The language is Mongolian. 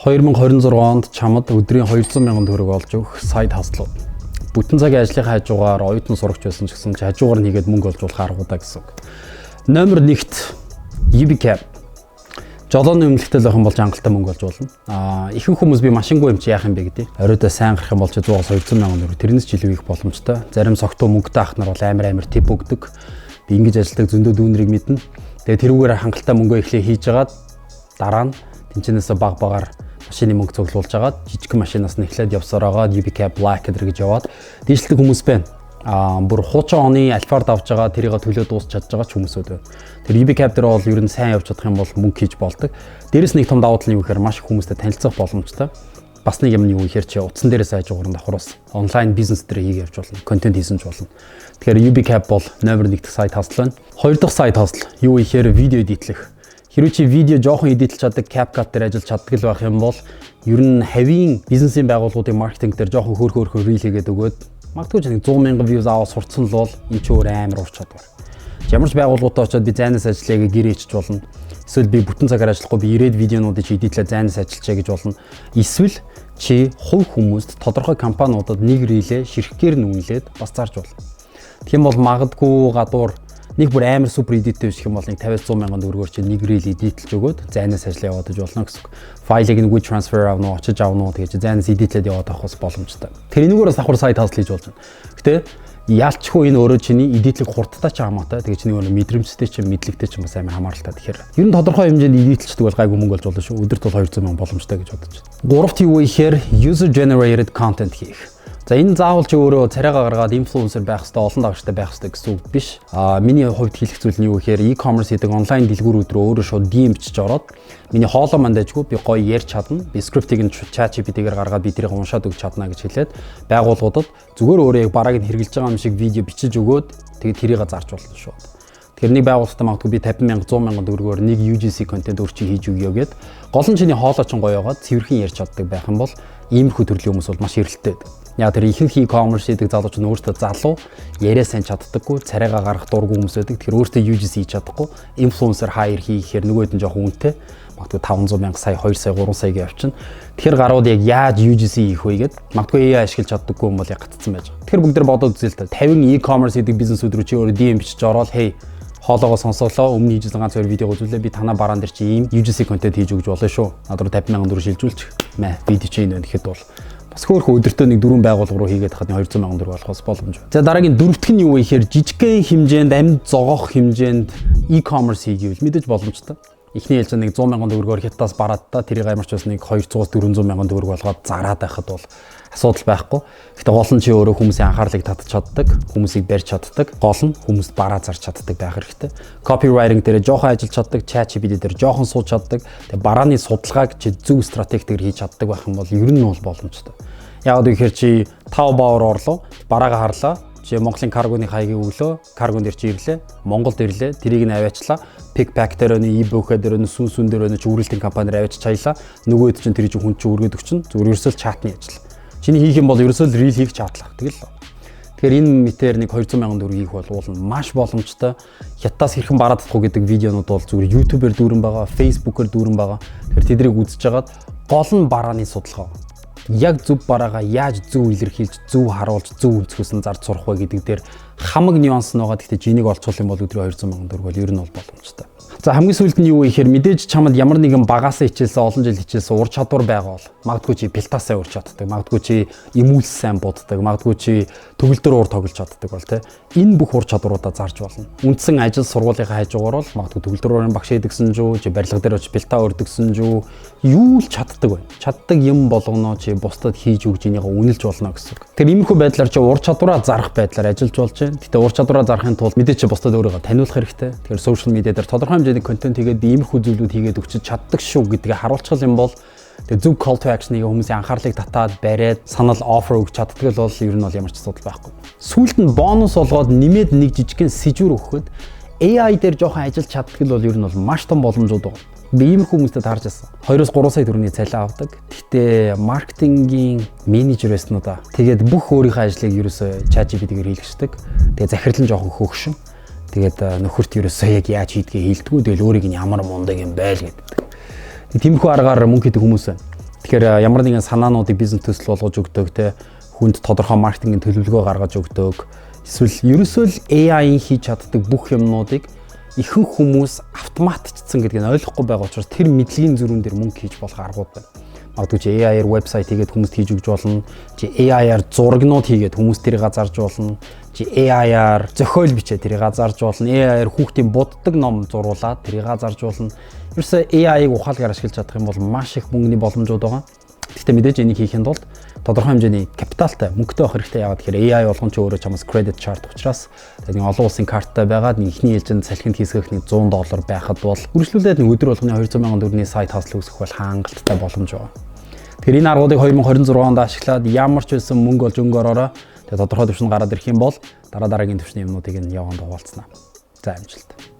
2026 онд чамд өдрийн 200 мянган төгрөг олж өгөх сайд хаслууд. Бүтэн цагийн ажлын хажуугаар оюутан сурагч байсан ч гэсэн хажуугаар нь хийгээд мөнгө олж болох аргуудаа гэсэн үг. Номер 1-т UbiCab. Жолооны өмнөлттэй л байх юм бол жангалтай мөнгө олж болно. Ихэнх хүмүүс би машингүй юм чи яах юм бэ гэдэг. Оройдоо сайн гарах юм бол 100-аас 200 мянган төгрөг тэрнээс ч илүү их боломжтой. Зарим согтуу мөнгөтэй ах нар бол амар тип өгдөг. Би ингэж ажилдаг зөндөө дүүнрийг мэднэ. Тэгээ тэрүүгээр хангалттай мөнгөө эхлээ хийж агаад дараа нь тэнцэнээс багаар машины мөнгө цуглуулж агаад жижиг машинаас нь эхлээд явсаар агаад UbiCab Black гэж яваад дийшлдэг хүмүүс байна. Бүр хуучин оны Альфард авч байгаа тэрийг төлөө дуусч чадж байгаа ч хүмүүсүүд байна. Тэр UbiCab дээр бол ер нь сайн явж чадах юм бол мөнгө хийж болдог. Дээрээс нэг том давуу тал нь юу гэхээр маш их хүмүүстэй танилцах боломжтой. Бас нэг юм нь юу гэхээр чи утсан дээрээс хажуугаар нь давхраас онлайн бизнес дээр хийгээ явж болно. Контент хийсэн ч болно. Тэгэхээр UbiCab бол номер 1 дахь сайт хасл байна. Хоёр дахь сайт хасл юу гэхээр видео эдитлэх. Хэрвээ чи видео жоохон эдитлж чаддаг, CapCut дээр ажиллаж чаддаг л байх юм бол ер нь хавийн бизнесийн байгууллагуудын маркетинг дээр жоохон хөөрхөн рeel хийгээд өгөөд магадгүй ч 100 мянган views аваад сурцсан л бол энэ ч өөр амар ур чадвар. Ямар ч байгууллагуудаа очиод би зайнаас ажиллая гэж гэрээ ичж болно. Эсвэл би бүтэн цагаар ажиллахгүй би ирээд видеонуудыг чи эдитлээ зайнаас ажиллачаа гэж болно. Эсвэл чи хувь хүмүүст тодорхой компаниудад нэг reelээ ширхгээр нь үнэлээд бас зарж болно. Тэгм бол магадгүй гадуур нэг бүр амар супер эдиттэй биш юм бол нэг 50-100 мянган төгрөгөөр чи нэг reel эдитлж өгөөд зайнаас ажиллаа яваад болно гэсэн үг. Файлыг нэг transfer авна уу, очиж авна уу гэж зайнаас эдитлээд яваад авах бас боломжтой. Тэр энэгээрээ давхар сайт хасл хийж болж байна. Гэтэ яалчгүй энэ өөрөө чиний эдитлэг хурдтай ч хамаатай. Тэгээ чиний өөрөө мэдрэмжтэй ч мэдлэгтэй ч бас амар хамааралтай. Тэгэхээр ер нь тодорхой хэмжээнд эдитлждэг бол гайгүй мөнгө олж болно шүү. Өдөрт бол 200 мянган боломжтой гэж бодож байна. Гуравт юу ихээр user generated content хийх. За энэ заавал ч өөрөө царайгаа гаргаад инфлюенсер байх хэрэгтэй, олон дагагчтай байх хэрэгтэй гэсэн үг биш. Миний хувьд хэлэх зүйл нь юу гэхээр e-commerce гэдэг онлайн дэлгүүрүүд рүү өөрөө шууд DM бичиж ороод миний хоолой мандажгүй би гоё ярьж чадна. Би скриптийг нь ChatGPT-гээр гаргаад би тэрийг уншаад өгч чадна гэж хэлээд байгууллагуудад зүгээр өөрөө яг барааг нь хэрэгжилж байгаа юм шиг видео бичиж өгөөд тэгээд тэрийг зарж болно шүү. Тэгэхээр нэг байгууллагатай магадгүй би 50 мянга 100 мянган төгрөгөөр нэг UGC контент өөрчий хийж өгье гэгээд гол нь чиний хоолой ч гоё яваад цэвэрхэн ярьж чаддаг байх юм бол иймэрхүү төрлийн хүмүүс бол маш эрэлттэй. Яг тэр ихэнх e-commerce гэдэг залууч нь өөртөө залуу яриа сайн чаддаггүй, царайгаа гарах дургүй хүмүүс байдаг. Тэгэхээр өөртөө UGC хийж чадахгүй, influencer hire хийхээр нөгөөд нь жоохон үнэтэй. Магадгүй 500 мянга сая, 2 сая, 3 саяг явчихна. Тэгэхээр гарууд яг яаж UGC хийх вэ гэд магадгүй AI ашиглаж чаддаггүй юм бол яг гаццсан байж байгаа. Тэгэхээр бүгд тэр бодоод үзээ л та 50 e-commerce гэдэг бизнесүүд рүү чи өөрөө DM бичиж ороод hey хоолоогоо сонсоолоо өмнө хийжсэн ганц хоёр видеог үзүүлээ би танаа бараан дээр чи ийм UGC контент хийж өгч болно шүү. Надад 50 мянган төгрөг шилжүүлчих. Видео чи энэ гэхэд бол бас хөөрхөн өдөртөө нэг 4 байгууллага руу хийгээд хахад 200 мянган төгрөг болохоос боломж байна. За дараагийн дөрөвтг нь юу вэ гэхээр жижигхэн хэмжээнд амьд зогоох хэмжээнд e-commerce хийгээвэл мэдээж боломжтой. Эхний ээлжинд нэг 100 мянган төгрөгөөр хятадаас бараад та тэрийг ямар ч бас нэг 200-400 мянган төгрөг болгоод зараад байхад бол асуудал байхгүй. Гэхдээ гол нь чи өөрөө хүмүүсийн анхаарлыг татж чаддаг, хүмүүсийг барьж чаддаг, гол нь хүмүүст бараа зарж чаддаг байх хэрэгтэй. Copywriting дээр жоохон ажиллаж чаддаг, ChatGPT дээр жоохон сууж чаддаг. Тэгээ барааны судалгааг чи зөв стратегигээр хийж чаддаг байх юм бол ер нь бол боломжтой. Яг гэхээр чи 5 баавар орлоо, бараагаа харлаа. Чи Монголын каргоны хаягийг өглөө, каргон дээр чи ирлээ, Монголд ирлээ, тэрийг нь аваачлаа. Pickpack дээр нь, eBook дээр нь, сүнсүн дээр нь чи үргэлтийн компаниар аваач чаялаа. Нөгөөд чинь тэр чинь хүн чи үргээд өгчин, зүгээр ерөөсөө чатны ажил. Чиний хийх юм бол ерөөсөө reel хийх чадлах. Тэгэл. Тэгэхээр энэ мэтэр нэг 200 мянган төгрөг хийх бол маш боломжтой. Хятадаас хэрхэн бараад татах уу гэдэг видеонууд бол зүгээр YouTube-ээр дүүрэн байгаа, Facebook-ээр дүүрэн байгаа. Тэгэхээр тэдрийг үзэж хагаад гол нь барааны судалгаа. Яг зөв бараагаа яаж зөв илэрхийлж, зөв харуулж, зөв өнцгөөс нь зарж сурах вэ гэдэг дээр хамаг нюанс нь байгаа. Гэхдээ жинийг олцох юм бол өдрийн 200 мянган төгрөг бол ер нь бол боломжтой. За хамгийн сүүлд нь юу вэ гэхээр мэдээж чамд ямар нэгэн багасаа хичээлсэн, олон жил хичээлсэн ур чадвар байгаа бол магадгүй чи пилтасаа урж чаддаг, магадгүй чи эмүүлс сайн буддаг, магадгүй чи төгөлдөр уур тоглож чаддаг бол тэ энэ бүх ур чадваруудаа зарж болно. Үндсэн ажил сургуулийнхаа хажуугаар бол магадгүй төгөлдөр уурын багш хийдэгсэн жүү, чи барилга дээр очиж пилта өрдөгсөн жүү, юу л чаддаг байна. Чаддаг юм болгоно чи бусдад хийж өгж энийгээ үнэлж болно гэсэн үг. Тэр иймэрхүү байдлаар чи ур чадвараа зарах байдлаар ажиллаж болж байна. Гэтэ ур чадвараа зарахын тулд мэдээж чи бусдад өөрийгөө таниулах хэрэгтэй. Тэгэхээр social media дээр тодорхой хэмжээний контент хийгээд иймэрхүү зүйлүүд хийгээд өгч чаддаг шүү гэдгийг харуулчих юм бол тэгээ зөв call to action-ыг хүмүүсийн анхаарлыг татаад бариад санал offer өгч чаддаг л бол ер нь бол ямар ч асуудал байхгүй. Сүүлд нь бонус олгоод нэмээд нэг жижигхэн сэжүүр өгөхөд AI дээр жоохон ажиллаж чаддаг л бол ер нь бол маш том боломжууд байна. Би иймэрхүү хүмүүстэй таарч байсан. 2-3 сая төгрөгийн цалин авдаг. Гэхдээ маркетингийн менежер байсан уу да. Тэгээд бүх өөрийнхөө ажлыг ерөөсөө ChatGPT-гээр хийлгэждэг. Тэгээд захирал нь жоохон хөөгшин. Тэгээд нөхөрт ерөөсөө яг яаж хийдгээ хэлдэггүй. Тэгэл өөрийг нь ямар мундаг юм байл гэдэг. Тиймэрхүү аргаар мөнгө хийдэг хүмүүс байна. Тэгэхээр ямар нэгэн санаануудыг бизнес төсөл болгож өгдөг те хүнд тодорхой маркетингийн төлөвлөгөө гаргаж өгдөг. Эсвэл ерөөсөө л AI-ийн хийж чаддаг бүх юмнуудыг ихэнх хүмүүс автоматчилсан гэдгийг ойлгохгүй байгаа учраас тэр мэдлэгийн зөрүүн дээр мөнгө хийж болох аргууд байна. Магадгүй чи AI-аар вебсайт хийгээд хүмүүст хийж өгч болно. Чи AI-аар зурагнууд хийгээд хүмүүст тэрийг зарж болно. Чи AI-аар зохиол бичээд тэрийг зарж болно. AI-аар хүүхдийн буддаг ном зуруулаад тэрийг зарж болно. Ерөөсөө AI-ыг ухаалгаар ашиглаж чадах юм бол маш их мөнгөний боломжууд байгаа. Гэхдээ мэдээж энийг хийхэд тулд тодорхой хэмжээний капиталтай, мөнгөтэй байх хэрэгтэй. Яагаад гэхээр AI болгон ч өөрөө чамаас credit chart учраас нэг олон улсын карттай байгаад нэг ихний ээлжинд салхинд хийсгэх нэг $100 байхад бол үргэлжлүүлээд нэг өдөр болгоны 200,000 төгрөгийн сайт хасл үүсгэх бол хангалттай боломж байна. Тэгэхээр энэ аргуудыг 2026 онд ашиглаад ямар ч байсан мөнгө олж өнгө ороорой. Тэгээ тодорхой төвшөнд гараад ирэх юм бол дараагийн төвшний юмнуудыг нь явганд хуваалцсанаа. За амжилт.